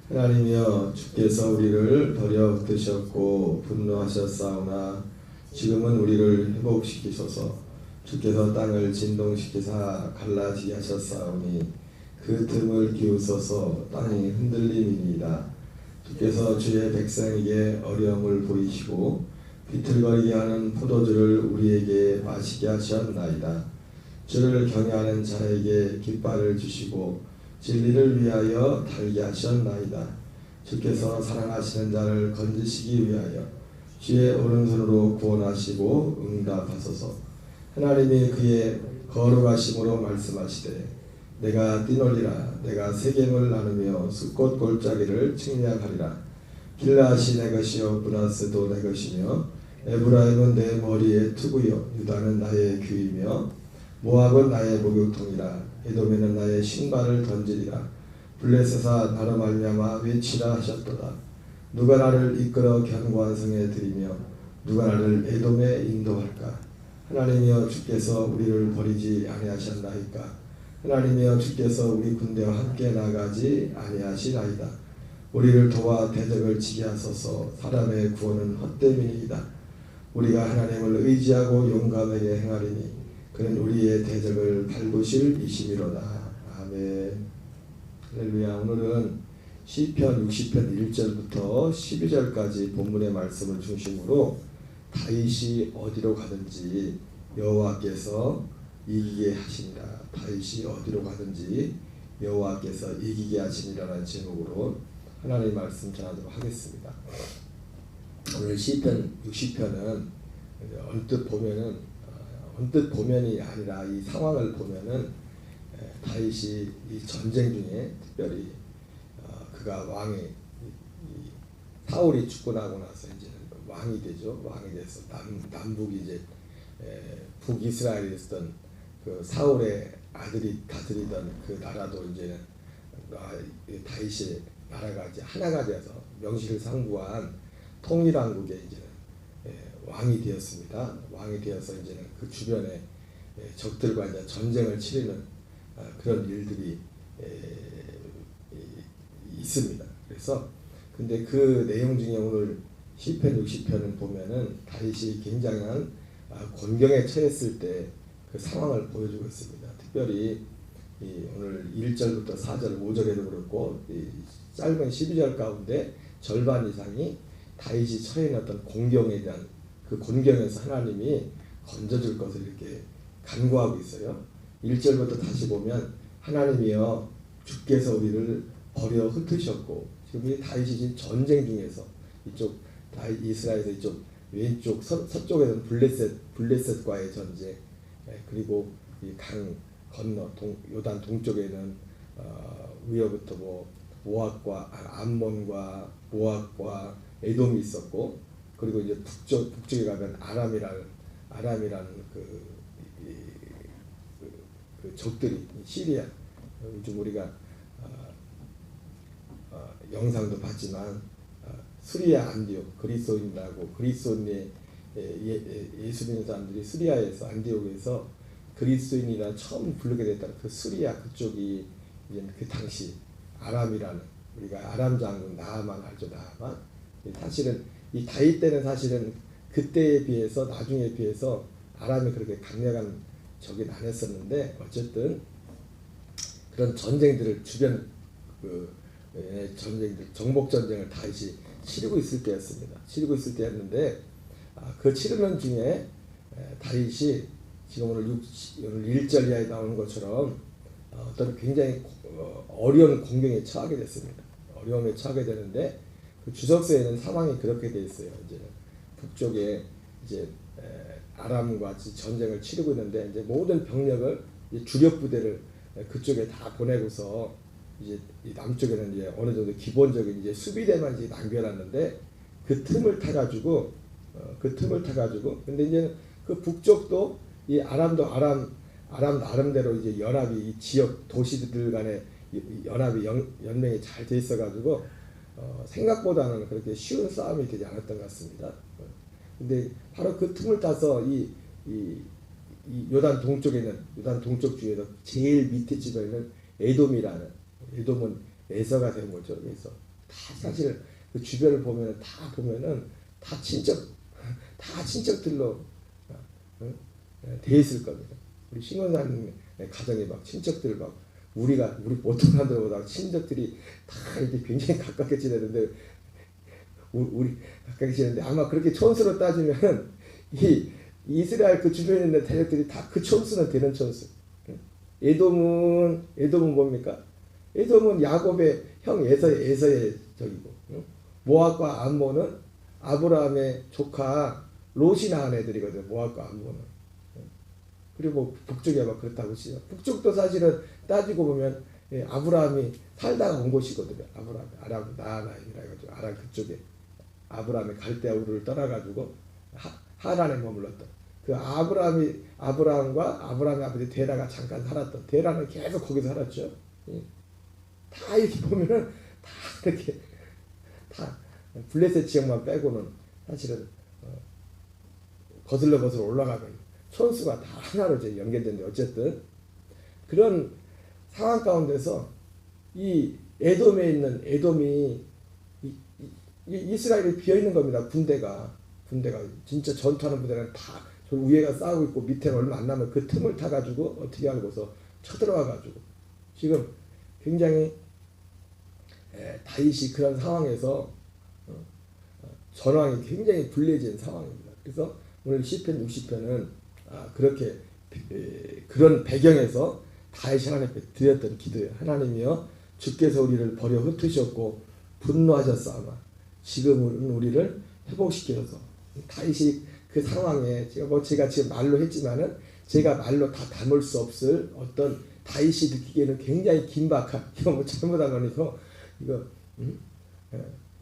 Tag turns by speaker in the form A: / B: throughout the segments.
A: 하나님이여 주께서 우리를 버려 흩으셨고 분노하셨사오나 지금은 우리를 회복시키소서. 주께서 땅을 진동시키사 갈라지게 하셨사오니 그 틈을 비우소서. 땅이 흔들림이니이다. 주께서 주의 백성에게 어려움을 보이시고 비틀거리게 하는 포도주를 우리에게 마시게 하셨나이다. 주를 경외하는 자에게 깃발을 주시고 진리를 위하여 달게 하셨나이다. 주께서 사랑하시는 자를 건지시기 위하여 주의 오른손으로 구원하시고 응답하소서. 하나님이 그의 거룩하심으로 말씀하시되 내가 뛰놀리라. 내가 세겜을 나누며 숫꽃 골짜기를 측량하리라. 길라앗이 내 것이요 브라스도 내 것이며 에브라임은 내 머리의 투구요 유다는 나의 귀이며 모압은 나의 목욕통이라. 에돔에는 나의 신발을 던지리라. 블레셋아 나로 말미암아 외치라 하셨도다. 누가 나를 이끌어 견고한 성에 들이며 누가 나를 에돔에 인도할까. 하나님이여 주께서 우리를 버리지 아니하셨나이까. 하나님이여 주께서 우리 군대와 함께 나가지 아니하시나이다. 우리를 도와 대적을 지게 하소서. 사람의 구원은 헛됨이니이다. 우리가 하나님을 의지하고 용감하게 행하리니 그는 우리의 대적을 밟으실 이심이로다. 아멘. 할렐루야. 오늘은 시편 60편 1절부터 12절까지 본문의 말씀을 중심으로 다윗이 어디로 가든지 여호와께서 이기게 하시니라. 다윗이 어디로 가든지 여호와께서 이기게 하시니라라는 제목으로 하나님의 말씀 전하도록 하겠습니다. 오늘 시편 60편은 언뜻 보면이 아니라 이 상황을 보면은 다윗이 이 전쟁 중에 특별히 그가 사울이 죽고 나고 나서 이제 왕이 되죠. 왕이 돼서 남북이 이제 북이스라엘이었던 그 사울의 아들이 다스리던 그 나라도 이제 다윗의 나라가 이제 하나가 되어서 명실상부한 통일왕국의 이제 왕이 되었습니다. 왕이 되어서 이제는 그 주변에 적들과 이제 전쟁을 치르는 그런 일들이 있습니다. 그래서 근데 그 내용 중에 오늘 시편 60편을 보면은 다윗이 굉장한 곤경에 처했을 때 그 상황을 보여주고 있습니다. 특별히 오늘 1절부터 4절, 5절에도 그렇고 짧은 12절 가운데 절반 이상이 다윗이 처해 있는 어떤 곤경에 대한 그 곤경에서 하나님이 건져줄 것을 이렇게 간구하고 있어요. 1절부터 다시 보면 하나님이여 주께서 우리를 버려 흩으셨고, 지금 이 다윗이 지금 전쟁 중에서 이쪽 이스라엘에서 이쪽 왼쪽 서쪽에서는 블레셋과의 전쟁, 그리고 이 강 건너 요단 동쪽에는 위로부터 모압과 암몬과 모압과 에돔이 있었고, 그리고 이제 북쪽에 가면 아람이라는 그 적들이 시리아, 요즘 우리가 영상도 봤지만 수리아 안디옥, 그리스도인이라고 그리스도인의 예수 믿는 사람들이 수리아에서 안디옥에서 그리스도인이라 처음 부르게 됐다는 그 수리아 그쪽이 이제 그 당시 아람이라는, 우리가 아람 장군 나아만 알죠. 나아만. 사실은 이 다윗 때는 사실은 그때에 비해서 나중에 비해서 아람이 그렇게 강력한 적이 안 했었는데, 어쨌든 그런 전쟁들을 주변 전쟁들, 정복 전쟁을 다윗이 치르고 있을 때였습니다. 치르고 있을 때였는데 그 치르는 중에 다윗이 지금 오늘 1절 이하에 나오는 것처럼 어떤 굉장히 어려운 공경에 처하게 됐습니다. 어려움에 처하게 되는데 그 주석서에는 상황이 그렇게 돼 있어요. 이제 북쪽에 이제 아람과 전쟁을 치르고 있는데 이제 모든 병력을 주력 부대를 그쪽에 다 보내고서 이제 남쪽에는 이제 어느 정도 기본적인 이제 수비대만 이제 남겨놨는데 그 틈을 타가지고 근데 이제 그 북쪽도 이 아람도 아람 나름대로 이제 연합이 이 지역 도시들 간에 연합이 연맹이 잘 돼 있어가지고 생각보다는 그렇게 쉬운 싸움이 되지 않았던 것 같습니다. 근데 바로 그 틈을 타서 이 요단 동쪽에는, 요단 동쪽 주에서 제일 밑에 집에 있는 에돔은 에서가 된 거죠. 그래서 다 사실 그 주변을 보면 다 보면은 다 친척들로 돼 있을 겁니다. 우리 신권사님 가정에 막 친척들 막 우리 보통 사람들보다 친척들이 다 이렇게 굉장히 가깝게 지내는데 우리 가깝게 지내는데 아마 그렇게 촌수로 따지면 이 이스라엘 그 주변에 있는 대적들이 다 그 촌수는 되는 촌수. 에돔은 뭡니까? 에돔은 야곱의 형 에서의 적이고, 모압과 암몬은 아브라함의 조카 롯이 낳은 애들이거든요. 모압과 암몬은. 그리고 북쪽에 막 그렇다고 치죠. 북쪽도 사실은 따지고 보면 아브라함이 살다가 온 곳이거든요. 아브라함 아람 나하나임이라 해가지고 아람 그쪽에 아브라함이 갈대아 우르를 떠나가지고 하란에 머물렀던. 그 아브라함과 아브라함의 아버지 데라가 잠깐 살았던. 데라는 계속 거기서 살았죠. 다 이렇게 보면은 다 이렇게 다 블레셋 지역만 빼고는 사실은 거슬러 올라가면 촌수가 다 하나로 이제 연결되는데 어쨌든 그런 상황 가운데서 이 에돔이 이스라엘이 비어 있는 겁니다. 군대가 진짜 전투하는 부대는 다 저 위에가 싸우고 있고 밑에는 얼마 안 남은 그 틈을 타가지고 어떻게 하고서 쳐들어와가지고 지금 굉장히 다윗이 그런 상황에서 전황이 굉장히 불리해진 상황입니다. 그래서 오늘 시편 60편은 그렇게 그런 배경에서 다윗이 하나님께 드렸던 기도예요. 하나님이여 주께서 우리를 버려 흩으셨고 분노하셨사오나 지금은 우리를 회복시켜서 다윗이 그 상황에 제가 지금 말로 했지만은 제가 말로 다 담을 수 없을 어떤 다윗이 느끼기에는 굉장히 긴박한 이거 뭐 잘못하면 이거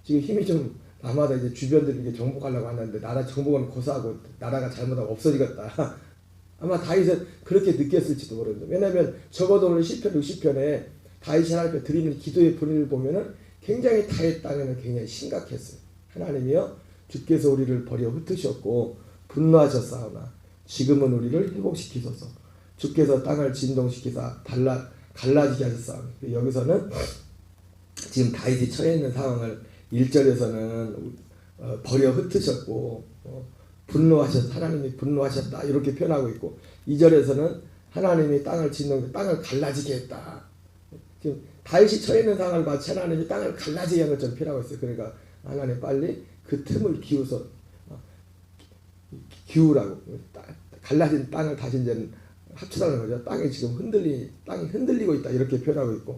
A: 지금 힘이 좀 남아서 이제 주변들 이렇게 정복하려고 하는데 나라 정복은 고사하고 나라가 잘못하면 없어지겠다. 아마 다윗은 그렇게 느꼈을지도 모릅니다. 왜냐하면 적어도 오늘 시편 60편에 다윗이 하나님께 드리는 기도의 본의를 보면은 굉장히 다윗 땅에는 굉장히 심각했어요. 하나님이여 주께서 우리를 버려 흩으셨고 분노하셨사오나 지금은 우리를 회복시키소서. 주께서 땅을 진동시키사 갈라지게 하셨사오니. 여기서는 지금 다윗이 처해 있는 상황을 1절에서는 버려 흩으셨고 하나님이 분노하셨다 이렇게 표현하고 있고 2절에서는 하나님이 땅을 갈라지게 했다. 지금 다윗이 처해 있는 상황을 마치 하나님이 땅을 갈라지게 한 것처럼 표현하고 있어요. 그러니까 하나님 빨리 그 틈을 기우라고 갈라진 땅을 다시 이제 합쳐달라는 거죠. 땅이 흔들리고 있다 이렇게 표현하고 있고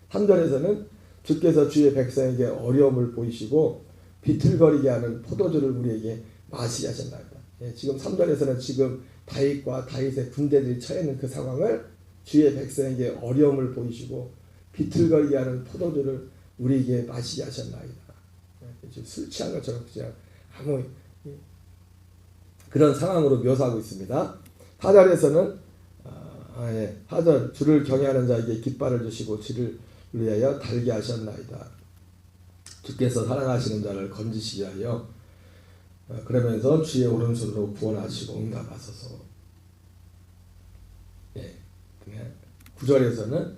A: 3절에서는 주께서 주의 백성에게 어려움을 보이시고 비틀거리게 하는 포도주를 우리에게 마시게 하셨나이다. 지금 3절에서는 지금 다윗과 다윗의 군대들이 처해 있는 그 상황을 주의 백성에게 어려움을 보이시고 비틀거리게 하는 포도주를 우리에게 마시게 하셨나이다. 술 취한 것처럼 그냥 아무 그런 상황으로 묘사하고 있습니다. 4절에서는 4절 주를 경외하는 자에게 깃발을 주시고 주를 위하여 달게 하셨나이다. 주께서 사랑하시는 자를 건지시게 하여 그러면서 주의 오른손으로 구원하시고 응답하소서. 9절에서는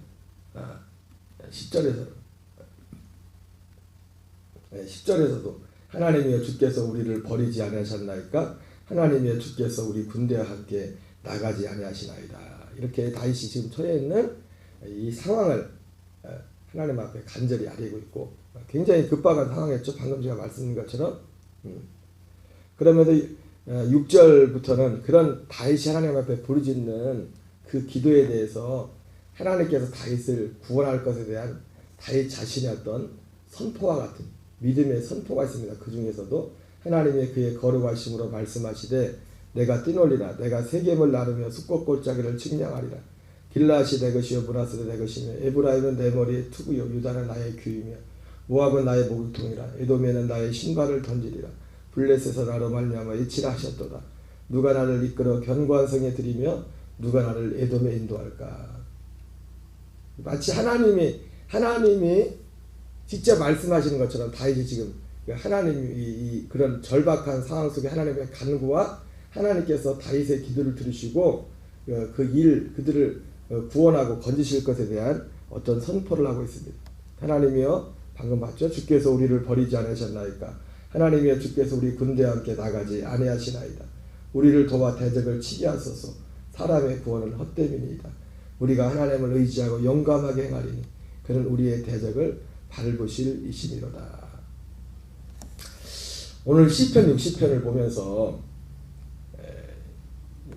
A: 10절에서도 하나님이여 주께서 우리를 버리지 아니하셨나이까 하나님이여 주께서 우리 군대와 함께 나가지 아니하시나이다. 이렇게 다윗이 지금 처해 있는 이 상황을 하나님 앞에 간절히 아뢰고 있고 굉장히 급박한 상황이었죠. 방금 제가 말씀드린 것처럼. 그러면서 6절부터는 그런 다윗이 하나님 앞에 부르짖는 그 기도에 대해서 하나님께서 다윗을 구원할 것에 대한 다윗 자신의 어떤 선포와 같은 믿음의 선포가 있습니다. 그 중에서도 하나님의 그의 거룩하심으로 말씀하시되 내가 뛰놀리라. 내가 세겜을 나르며 숫꽃 골짜기를 측량하리라. 길라앗이 내 것이요 브라스도 내 것이며 에브라임은 내 머리의 투구요 유다는 나의 귀이며 모압은 나의 목욕통이라. 에돔에는 나의 신발을 던지리라. 블레셋에서 나로 말미암아 이치라 하셨도다. 누가 나를 이끌어 견고한 성에 들이며 누가 나를 에돔에 인도할까. 마치 하나님이 직접 말씀하시는 것처럼 다윗이 지금 하나님이 그런 절박한 상황 속에 하나님의 간구와 하나님께서 다윗의 기도를 들으시고 그들을 구원하고 건지실 것에 대한 어떤 선포를 하고 있습니다. 하나님이여 방금 봤죠? 주께서 우리를 버리지 않으셨나이까. 하나님이여 주께서 우리 군대와 함께 나가지 아니하시나이다. 우리를 도와 대적을 치게 하소서. 사람의 구원은 헛됨이니이다. 우리가 하나님을 의지하고 용감하게 행하리니 그는 우리의 대적을 밟으실 이시니로다. 오늘 시편 60편을 보면서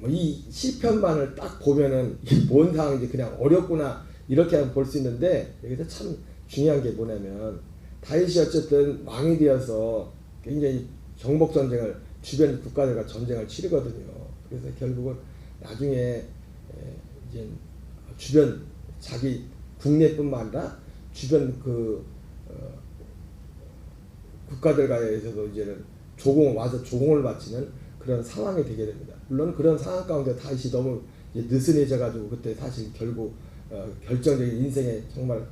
A: 이 시편만을 딱 보면은 뭔 상황인지 그냥 어렵구나 이렇게 볼 수 있는데, 여기서 참 중요한 게 뭐냐면 다윗이 어쨌든 왕이 되어서 굉장히 정복 전쟁을 주변 국가들과 전쟁을 치르거든요. 그래서 결국은 나중에 이제 주변 자기 국내뿐만 아니라 주변 국가들과에서도 이제는 조공을 바치는 그런 상황이 되게 됩니다. 물론 그런 상황 가운데 다윗이 너무 느슨해져 가지고 그때 사실 결국 결정적인 인생의 정말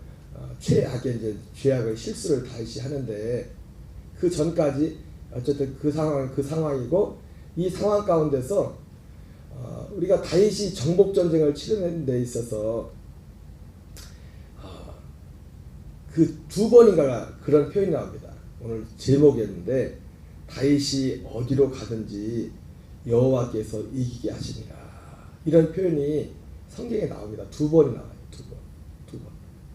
A: 최악의 이제 죄악의 실수를 다윗이 하는데, 그 전까지 어쨌든 그 상황이고, 이 상황 가운데서 우리가 다윗이 정복 전쟁을 치르는 데 있어서 그 두 번인가 그런 표현이 나옵니다. 오늘 제목이었는데, 다윗이 어디로 가든지 여호와께서 이기게 하시니라, 이런 표현이 성경에 나옵니다. 두 번이 나와요. 두 번.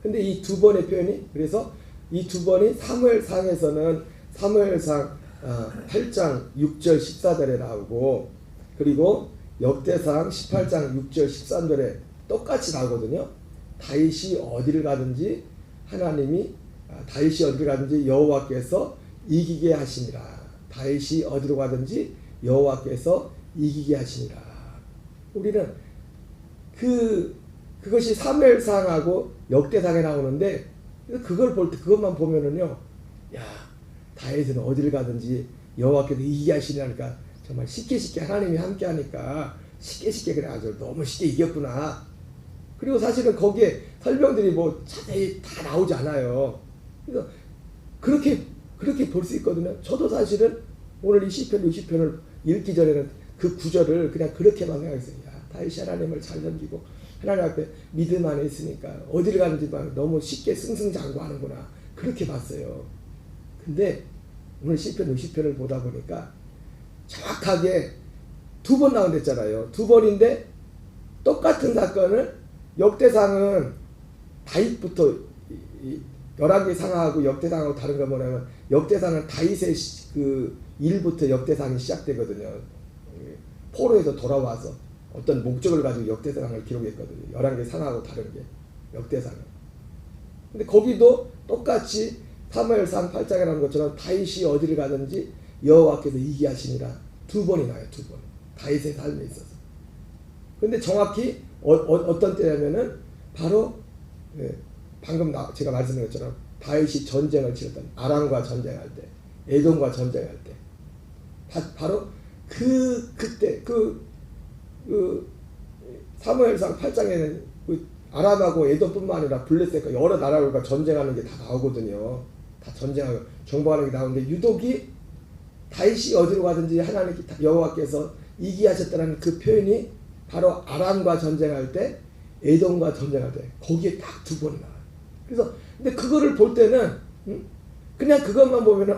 A: 근데 이 두 번의 표현이, 그래서 이 두 번이 사무엘상에서는 사무엘상 8장 6절 14절에 나오고, 그리고 역대상 18장 6절 13절에 똑같이 나오거든요. 다윗이 어디를 가든지 여호와께서 이기게 하시니라. 다윗이 어디로 가든지 여호와께서 이기게 하시니라. 우리는 그것이 사무엘상하고 역대상에 나오는데, 그걸 볼 때 그것만 보면은요, 야, 다윗은 어디를 가든지 여호와께서 이기게 하시니라니까 정말 쉽게 하나님이 함께하니까 쉽게 그래 아주 너무 쉽게 이겼구나. 그리고 사실은 거기에 설명들이 뭐 자세히 다 나오지 않아요. 그래서 그렇게 볼 수 있거든요. 저도 사실은 오늘 이 시편 60편을 읽기 전에는 그 구절을 그냥 그렇게만 생각했어요. 야, 다윗이 하나님을 잘 섬기고 하나님 앞에 믿음 안에 있으니까 어디를 가는지 너무 쉽게 승승장구하는구나, 그렇게 봤어요. 근데 오늘 시편 60편을 보다 보니까 정확하게 두 번 나온댔잖아요. 두 번인데 똑같은 사건을 역대상은 다윗부터, 열왕기 상하고 역대상하고 다른 건 뭐냐면, 역대상은 다윗의 그 일부터 역대상이 시작되거든요. 포로에서 돌아와서 어떤 목적을 가지고 역대상을 기록했거든요. 열왕기 상하고 다른 게 역대상은. 근데 거기도 똑같이 사무엘상 8장에 나온 것처럼 다윗이 어디를 가든지 여호와께서 이기게 하시니라, 두 번이 나요. 두 번. 다윗의 삶에 있어서. 근데 정확히 어떤 때냐면은 바로 방금 제가 말씀드린 것처럼 다윗이 전쟁을 치렀던 아람과 전쟁할 때, 에돔과 전쟁할 때, 바로 그때 사무엘상 8장에는 아람하고 에돔뿐만 아니라 블레셋과 여러 나라들과 전쟁하는 게 다 나오거든요. 다 전쟁하고 정복하는 게 나오는데, 유독이 다윗이 어디로 가든지 하나님 여호와께서 이기게 하셨다는 그 표현이 바로 아람과 전쟁할 때, 에돔과 전쟁할 때, 거기에 딱 두 번 나와요. 그래서 근데 그거를 볼 때는 그냥 그것만 보면은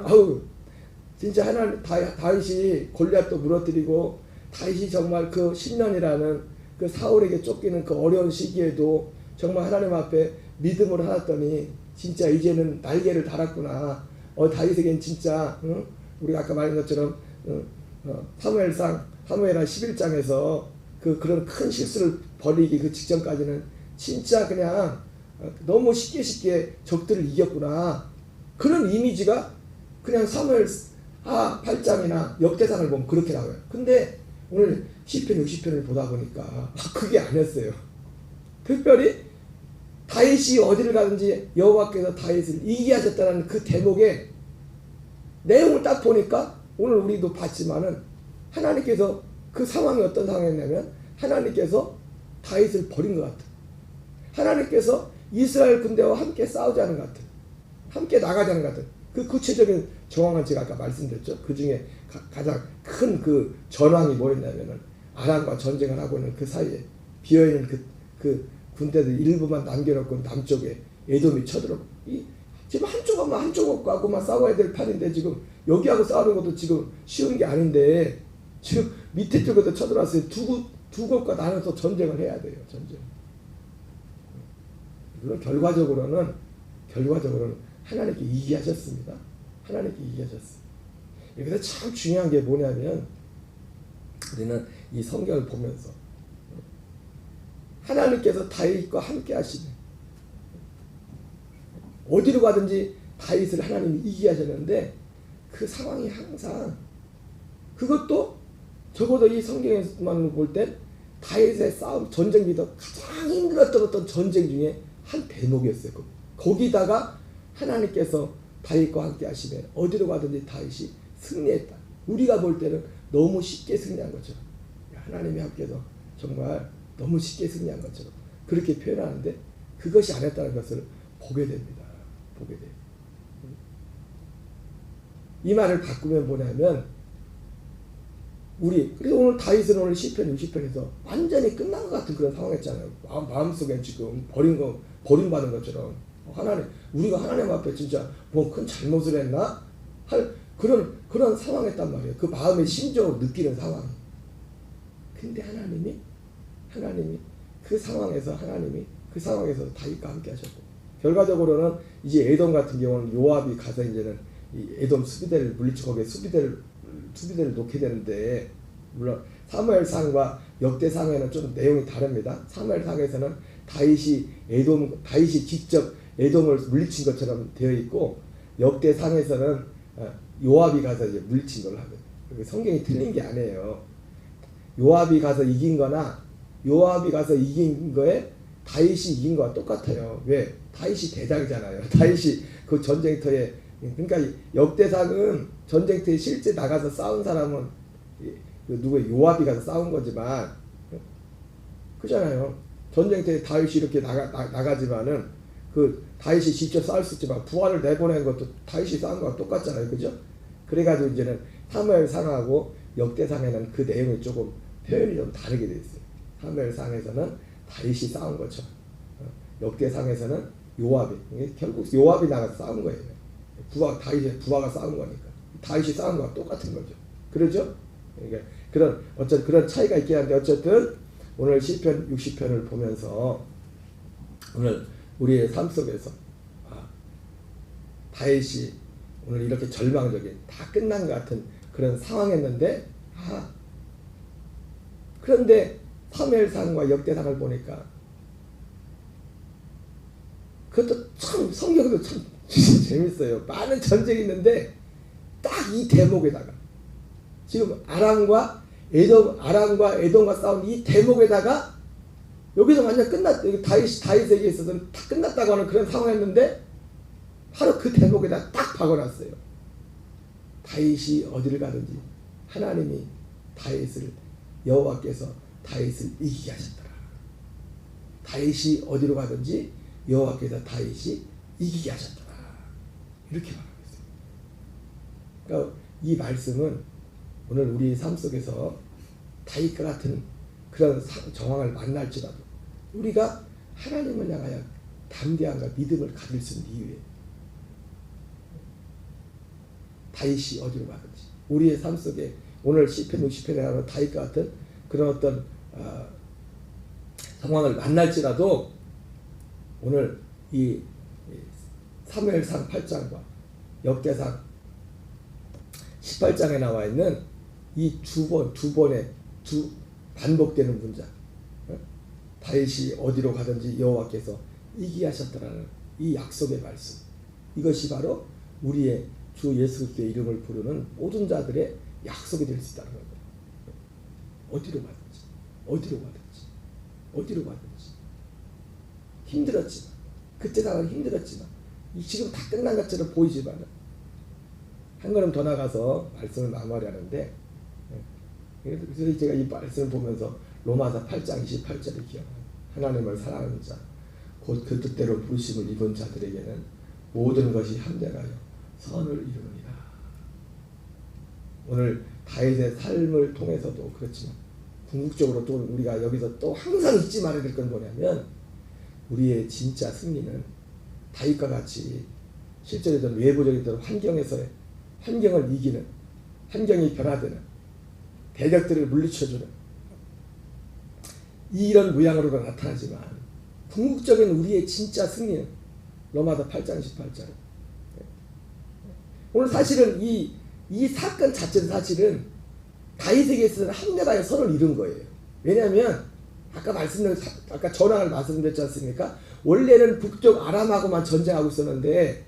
A: 진짜 하나님 다윗이 골리앗도 무너뜨리고, 다윗이 정말 그 10년이라는 그 사울에게 쫓기는 그 어려운 시기에도 정말 하나님 앞에 믿음으로 살았더니 진짜 이제는 날개를 달았구나. 다윗에겐 진짜 우리가 아까 말한 것처럼 사무엘상 11장에서 그런 큰 실수를 벌이기 그 직전까지는 진짜 그냥 너무 쉽게 적들을 이겼구나. 그런 이미지가 그냥 사무엘 8장이나 역대상을 보면 그렇게 나와요. 근데 오늘 시편 60편을 보다 보니까 그게 아니었어요. 특별히 다윗이 어디를 가든지 여호와께서 다윗을 이기게 하셨다는 그 대목에 내용을 딱 보니까, 오늘 우리도 봤지만은 하나님께서 그 상황이 어떤 상황이었냐면, 하나님께서 다윗을 버린 것 같아. 하나님께서 이스라엘 군대와 함께 싸우지 않은 것 같아. 함께 나가지 않은 것 같아. 그 구체적인 정황은 제가 아까 말씀드렸죠. 그 중에 가장 큰 그 전황이 뭐였냐면은, 아람과 전쟁을 하고 있는 그 사이에 비어있는 그 군대들 일부만 남겨놓고 남쪽에 에돔이 쳐들어오고, 이 지금 한쪽하고만 싸워야 될 판인데 지금 여기하고 싸우는 것도 지금 쉬운 게 아닌데 지금 밑에 쪽에도 쳐들어왔어요. 두 곳과 나눠서 전쟁을 해야 돼요. 전쟁. 물론 결과적으로는 하나님께 이기하셨습니다. 하나님께 이기하셨어요. 그래서 참 중요한 게 뭐냐면 우리는 이 성경을 보면서 하나님께서 다윗과 함께 하시네. 어디로 가든지 다윗을 하나님이 이기게 하셨는데 그 상황이 항상 그것도 적어도 이 성경에만 볼 땐 다윗의 싸움 전쟁비도 가장 힘들었던 어떤 전쟁 중에 한 대목이었어요. 거기다가 하나님께서 다윗과 함께 하시면 어디로 가든지 다윗이 승리했다. 우리가 볼 때는 너무 쉽게 승리한 것처럼 하나님이 함께해서 정말 너무 쉽게 승리한 것처럼 그렇게 표현하는데 그것이 아니었다는 것을 보게 됩니다. 보게 돼요. 이 말을 바꾸면 뭐냐면 그래서 오늘 다윗은 오늘 시편 60편에서 완전히 끝난 것 같은 그런 상황이었잖아요. 마음속에 지금 버림받은 것처럼 우리가 하나님 앞에 진짜 뭐 큰 잘못을 했나? 할 그런 상황이었단 말이에요. 그 마음의 심정을 느끼는 상황. 근데 하나님이 그 상황에서 다윗과 함께 하셨고 결과적으로는 이제 에돔 같은 경우는 요압이 가서 이제는 이 에돔 수비대를 물리치고 거기에 수비대를 놓게 되는데 물론 사무엘상과 역대상에는 좀 내용이 다릅니다. 사무엘상에서는 다윗이 직접 에돔을 물리친 것처럼 되어 있고 역대상에서는 요압이 가서 이제 물리친 걸로 하거든요. 성경이 틀린 게 아니에요. 요압이 가서 이긴 거나 요압이 가서 이긴 거에 다윗이 이긴 거와 똑같아요. 왜? 다윗이 대장이잖아요. 다윗이 그 전쟁터에 그러니까 역대상은 전쟁터에 실제 나가서 싸운 사람은 누구의 요압이 가서 싸운 거지만 그잖아요. 전쟁터에 다윗이 이렇게 나가지만은 그 다윗이 직접 싸울 수 있지만 부하를 내보낸 것도 다윗이 싸운 거와 똑같잖아요. 그죠? 그래가지고 이제는 사무엘상하고 역대상에는 그 내용이 조금 표현이 좀 다르게 되어 있어요. 사무엘상에서는 다윗이 싸운 것처럼 역대상에서는 요압이 결국 요압이 나가서 싸운 거예요. 부하가 싸운 거니까 다윗이 싸운 거와 똑같은 거죠. 그러죠? 그러니까 그런 차이가 있긴 한데 어쨌든 오늘 시편 60편을 보면서 오늘 우리의 삶 속에서 다윗이 오늘 이렇게 절망적인 다 끝난 것 같은 그런 상황이었는데 그런데 사무엘상과 역대상을 보니까 그것도 참 성경도 참 재밌어요. 많은 전쟁이 있는데 딱 이 대목에다가 지금 아람과 에돔과 싸운 이 대목에다가 여기서 완전 다윗에게 있어서는 다 끝났다고 하는 그런 상황이었는데 바로 그 대목에다 딱 박아놨어요. 다윗이 어디를 가든지 하나님이 여호와께서 다윗을 이기게 하셨더라. 다윗이 어디로 가든지 여호와께서 다윗이 이기게 하셨더라. 이렇게 말하고 있어요. 그러니까 이 말씀은 오늘 우리 삶 속에서 다윗과 같은 그런 정황을 만날지라도 우리가 하나님을 향하여 담대함과 믿음을 가질 수 있는 이유에 다윗이 어디로 가든지 우리의 삶 속에 오늘 시편 60편에 나오는 다윗과 같은 그런 어떤 상황을 만날지라도 오늘 이 사무엘상 8장과 역대상 18장에 나와 있는 이 두 번의 반복되는 문장 다윗이 어디로 가든지 여호와께서 이기게 하셨다라는 이 약속의 말씀 이것이 바로 우리의 주 예수 그리스도의 이름을 부르는 모든 자들의 약속이 될 수 있다는 겁니다. 어디로 가든지 힘들었지만 그때 당은 힘들었지만 지금 다 끝난 것처럼 보이지만 한 걸음 더 나가서 말씀을 마무리하는데 그래서 제가 이 말씀을 보면서 로마서 8장 28절을 기억합니다. 하나님을 사랑하는 자 곧 그 뜻대로 부르심을 입은 자들에게는 모든 것이 함대하여 선을 이루느니라. 오늘 다윗의 삶을 통해서도 그렇지만 궁극적으로 또 우리가 여기서 또 항상 잊지 말아야 될 건 뭐냐면 우리의 진짜 승리는 다윗과 같이 실제로든 외부적이든 환경에서의 환경을 이기는, 환경이 변화되는, 대적들을 물리쳐주는 이런 모양으로 나타나지만 궁극적인 우리의 진짜 승리는 로마서 8장 18절. 오늘 사실은 이 사건 자체는 사실은 다윗에게 있어서는 합력하여 선을 이룬 거예요. 왜냐하면 아까 전황을 말씀드렸지 않습니까? 원래는 북쪽 아람하고만 전쟁하고 있었는데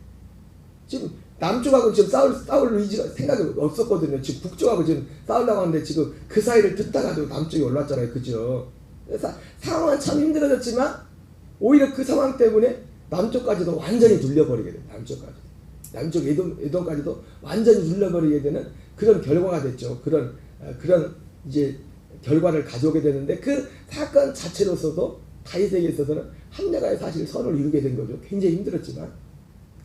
A: 지금 남쪽하고 지금 싸울 의지가 생각이 없었거든요. 지금 북쪽하고 지금 싸우려고 하는데 지금 그 사이를 듣다가도 남쪽이 올랐잖아요. 그죠? 그래서 상황은 참 힘들어졌지만 오히려 그 상황 때문에 남쪽까지도 완전히 눌려버리게 돼요. 남쪽 에돔까지도 완전히 눌려버리게 되는 그런 결과가 됐죠. 그런 이제 결과를 가져오게 되는데 그 사건 자체로서도 다윗에게 있어서는 합력하여 사실 선을 이루게 된 거죠. 굉장히 힘들었지만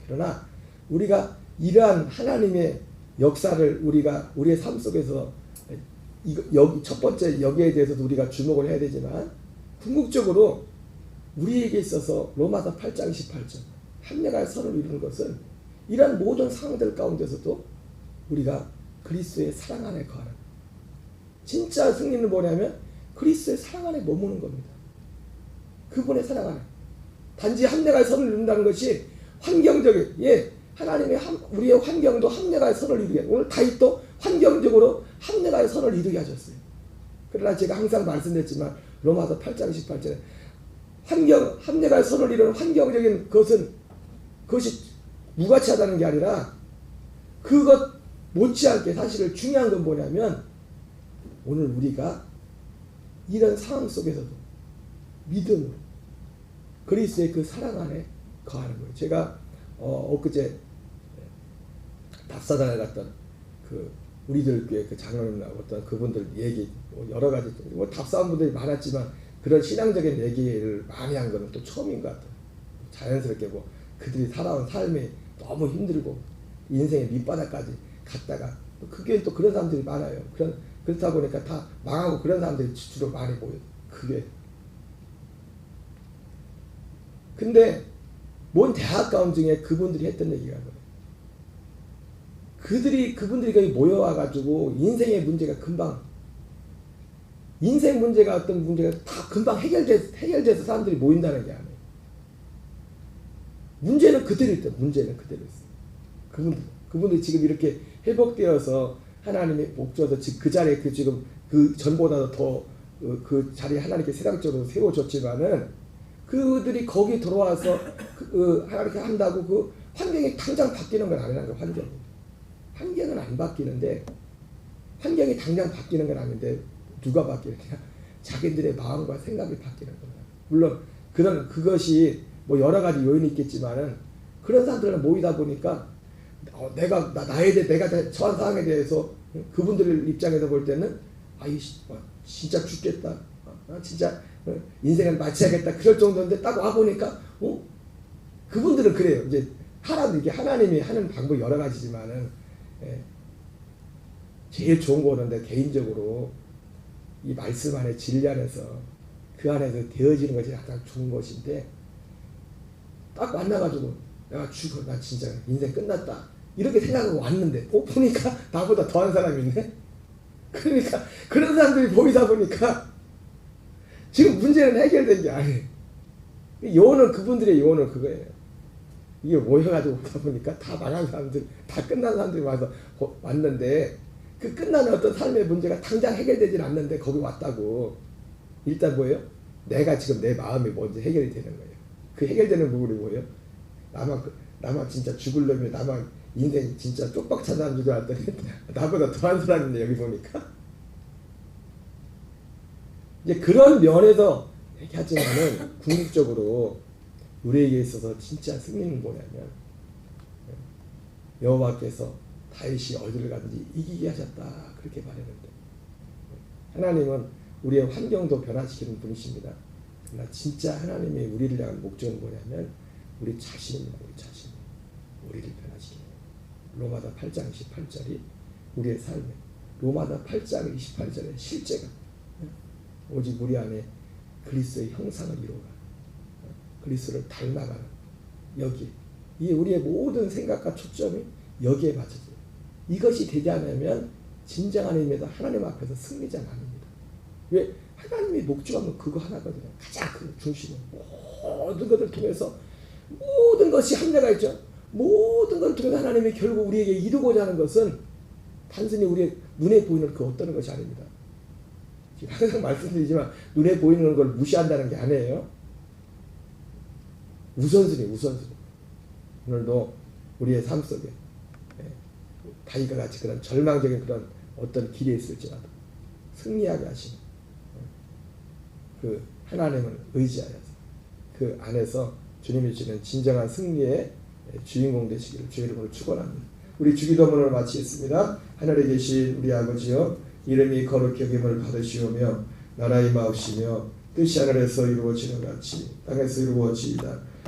A: 그러나 우리가 이러한 하나님의 역사를 우리가 우리의 삶 속에서 여기 첫 번째 여기에 대해서도 우리가 주목을 해야 되지만 궁극적으로 우리에게 있어서 로마서 8장 18절 합력하여 선을 이루는 것은 이러한 모든 상황들 가운데서도 우리가 그리스도의 사랑 안에 거하는 진짜 승리는 뭐냐면 그리스도의 사랑 안에 머무는 겁니다. 그분의 사랑 안에 단지 합력하여 선을 이룬다는 것이 환경적인 하나님의 우리의 환경도 합력하여 선을 이루게 오늘 다윗도 환경적으로 합력하여 선을 이루게 하셨어요. 그러나 제가 항상 말씀드렸지만 로마서 8장 18절에 합력하여 선을 이루는 환경적인 그것이 무가치하다는 게 아니라 그것 못지않게 사실 중요한 건 뭐냐면 오늘 우리가 이런 상황 속에서도 믿음으로 그리스도의 그 사랑 안에 거하는 거예요. 제가 엊그제 답사단에 갔던 그 우리들 교회 그 장로님 나왔던 그분들 얘기 여러 가지 답사한 분들이 많았지만 그런 신앙적인 얘기를 많이 한 거는 또 처음인 것 같아요. 자연스럽게 그들이 살아온 삶이 너무 힘들고 인생의 밑바닥까지 갔다가 그 교회는 또 그런 사람들이 많아요. 그렇다 보니까 다 망하고 그런 사람들이 주로 많이 보여요. 그게. 근데 뭔 대학 가운 중에 그분들이 했던 얘기가 뭐예요? 그분들이 거기 모여와가지고 인생의 문제가 금방 인생 문제가 어떤 문제가 다 금방 해결돼서 사람들이 모인다는 게 아니에요. 문제는 그대로 있다. 문제는 그대로 있어요. 그분들이 지금 이렇게 회복되어서 하나님의 목적으로 그 자리에 지금 그 전보다도 더 그 자리에 하나님께 세상적으로 세워줬지만은 그들이 거기 들어와서 하나님께 한다고 그 환경이 당장 바뀌는 건 아니라는 거예요. 환경은 안 바뀌는데 환경이 당장 바뀌는 건 아닌데 누가 바뀌느냐? 자기들의 마음과 생각이 바뀌는 거예요. 물론 그것이 여러 가지 요인이 있겠지만은 그런 사람들은 모이다 보니까 내가 처한 상황에 대해서 그분들 입장에서 볼 때는 진짜 죽겠다. 진짜 인생을 마쳐야겠다. 그럴 정도인데 딱 와 보니까 그분들은 그래요. 이제 이게 하나님이 하는 방법이 여러 가지지만은 제일 좋은 거는 개인적으로 이 말씀 안에 진리 안에서 그 안에서 되어지는 것이 가장 좋은 것인데 딱 만나가지고 내가 죽어 나 진짜 인생 끝났다 이렇게 생각하고 왔는데 보니까 나보다 더한 사람이 있네. 그러니까 그런 사람들이 보이다 보니까 지금 문제는 해결된 게 아니에요. 요원은 그분들의 요원은 그거예요. 이게 모여가지고 오다 보니까 다 망한 사람들, 다 끝난 사람들이 와서 왔는데 그 끝나는 어떤 삶의 문제가 당장 해결되진 않는데 거기 왔다고. 일단 뭐예요? 내가 지금 내 마음이 먼저 해결이 되는 거예요. 그 해결되는 부분이 뭐예요? 나만 진짜 죽으려면 나만 인생 진짜 쪽박 찬 사람인 줄 알았더니 나보다 더한 사람인데 여기 보니까 이제 그런 면에서 얘기하지만은 궁극적으로 우리에게 있어서 진짜 승리는 뭐냐면 여호와께서 다윗이 어디를 가든지 이기게 하셨다 그렇게 말했는데 하나님은 우리의 환경도 변화시키는 분이십니다. 그러나 진짜 하나님의 우리를 향한 목적은 뭐냐면 우리 자신입니다. 우리 자신 우리를 변화시키는 로마서 8장 28절이 우리의 삶에 로마서 8장 28절의 실제가 오직 우리 안에 그리스도의 형상을 이루어가 그리스도를 닮아가는 여기 이 우리의 모든 생각과 초점이 여기에 맞춰져요. 이것이 되지 않으면 진정한 의미에서 하나님 앞에서 승리자가 아닙니다. 왜? 하나님의 목적은 그거 하나거든요. 가장 그 중심은 모든 것을 통해서 모든 것이 합리가 있죠. 모든 것을 통해서 하나님이 결국 우리에게 이루고자 하는 것은 단순히 우리의 눈에 보이는 그 어떤 것이 아닙니다. 항상 말씀드리지만 눈에 보이는 걸 무시한다는 게 아니에요. 우선순위. 오늘도 우리의 삶 속에 다윗과 같이 그런 절망적인 그런 어떤 길에 있을지라도 승리하게 하시는 그 하나님을 의지하여서 그 안에서 주님이 주시는 진정한 승리의 주인공 되시기를 주의 이름으로 축원합니다. 우리 주기도문을 마치겠습니다. 하늘에 계신 우리 아버지여, 이름이 거룩히 여김을 받으시오며 나라의 마옵시며 뜻이 하늘에서 이루어지는 같이 땅에서 이루어지이다.